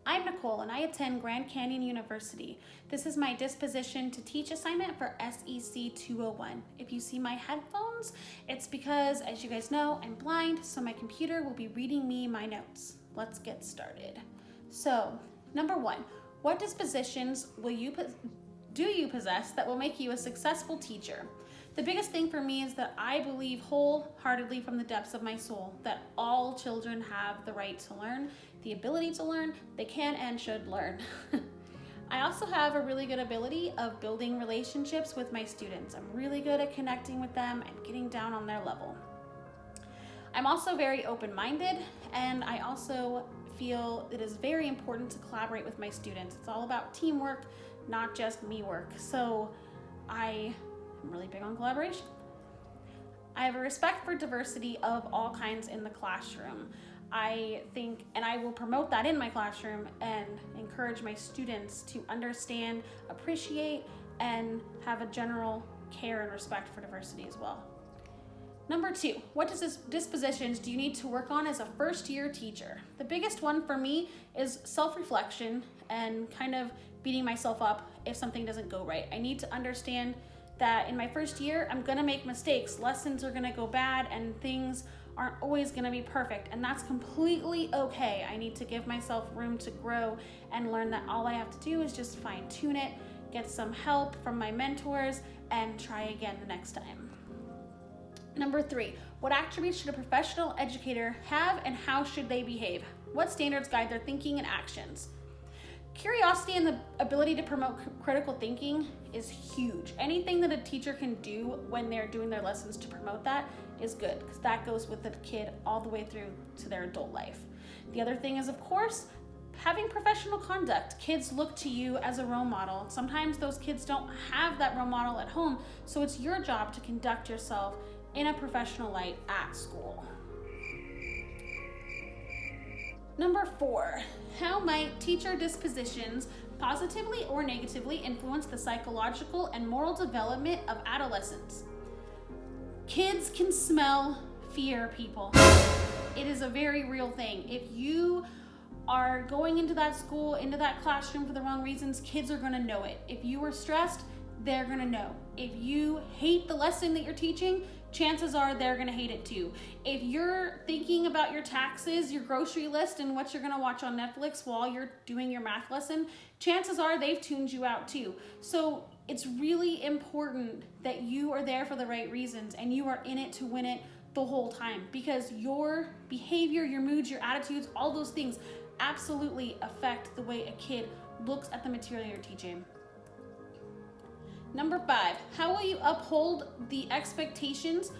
I'm Nicole and I attend Grand Canyon University. This is my Disposition to Teach assignment for SEC201. If you see my headphones, it's because, as you guys know, I'm blind, so my computer will be reading me my notes. Let's get started. So, number 1, what dispositions do you possess that will make you a successful teacher? The biggest thing for me is that I believe wholeheartedly from the depths of my soul that all children have the right to learn, the ability to learn, they can and should learn. I also have a really good ability of building relationships with my students. I'm really good at connecting with them and getting down on their level. I'm also very open-minded, and I also feel it is very important to collaborate with my students. It's all about teamwork, not just me work. So I'm really big on collaboration. I have a respect for diversity of all kinds in the classroom. I think, and I will promote that in my classroom and encourage my students to understand, appreciate, and have a general care and respect for diversity as well. Number 2, what dispositions do you need to work on as a first-year teacher? The biggest one for me is self-reflection and kind of beating myself up if something doesn't go right. I need to understand that in my first year, I'm gonna make mistakes. Lessons are gonna go bad and things aren't always gonna be perfect, and that's completely okay. I need to give myself room to grow and learn that all I have to do is just fine tune it, get some help from my mentors, and try again the next time. Number 3, what attributes should a professional educator have and how should they behave? What standards guide their thinking and actions? Curiosity and the ability to promote critical thinking is huge. Anything that a teacher can do when they're doing their lessons to promote that is good, because that goes with the kid all the way through to their adult life. The other thing is, of course, having professional conduct. Kids look to you as a role model. Sometimes those kids don't have that role model at home, so it's your job to conduct yourself in a professional light at school. Number 4, how might teacher dispositions positively or negatively influence the psychological and moral development of adolescents? Kids can smell fear, people. It is a very real thing. If you are going into that school, into that classroom for the wrong reasons, kids are gonna know it. If you are stressed, they're gonna know. If you hate the lesson that you're teaching, chances are they're gonna hate it too. If you're thinking about your taxes, your grocery list, and what you're gonna watch on Netflix while you're doing your math lesson, chances are they've tuned you out too. So it's really important that you are there for the right reasons and you are in it to win it the whole time, because your behavior, your moods, your attitudes, all those things absolutely affect the way a kid looks at the material you're teaching. Number 5, how will you uphold the expectations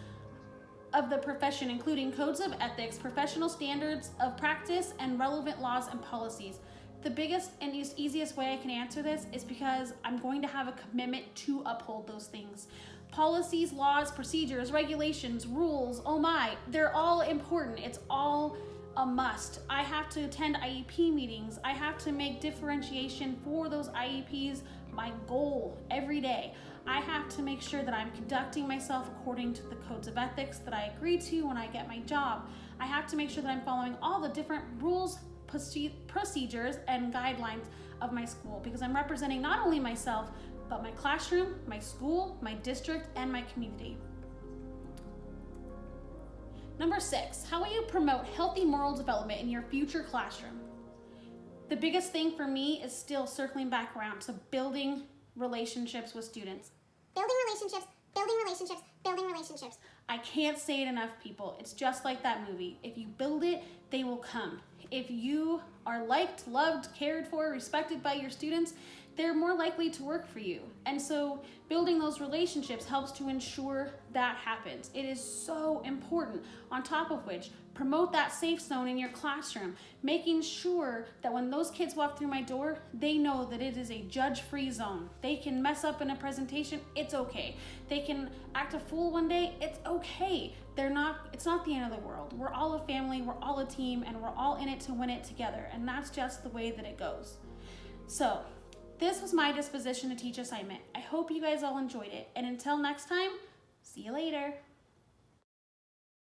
of the profession, including codes of ethics, professional standards of practice, and relevant laws and policies? The biggest and easiest way I can answer this is because I'm going to have a commitment to uphold those things. Policies, laws, procedures, regulations, rules, oh my, they're all important. It's all a must. I have to attend IEP meetings. I have to make differentiation for those IEPs my goal every day. I have to make sure that I'm conducting myself according to the codes of ethics that I agree to when I get my job. I have to make sure that I'm following all the different rules, procedures, and guidelines of my school, because I'm representing not only myself, but my classroom, my school, my district, and my community. Number 6, how will you promote healthy moral development in your future classroom? The biggest thing for me is still circling back around to building relationships with students. Building relationships, building relationships, building relationships. I can't say it enough, people. It's just like that movie. If you build it, they will come. If you are liked, loved, cared for, respected by your students, they're more likely to work for you. And so building those relationships helps to ensure that happens. It is so important. On top of which, promote that safe zone in your classroom, making sure that when those kids walk through my door, they know that it is a judge-free zone. They can mess up in a presentation, it's okay. They can act a fool one day, it's okay. It's not the end of the world. We're all a family, we're all a team, and we're all in it to win it together. And that's just the way that it goes. So, this was my Disposition to Teach assignment. I hope you guys all enjoyed it. And until next time, see you later.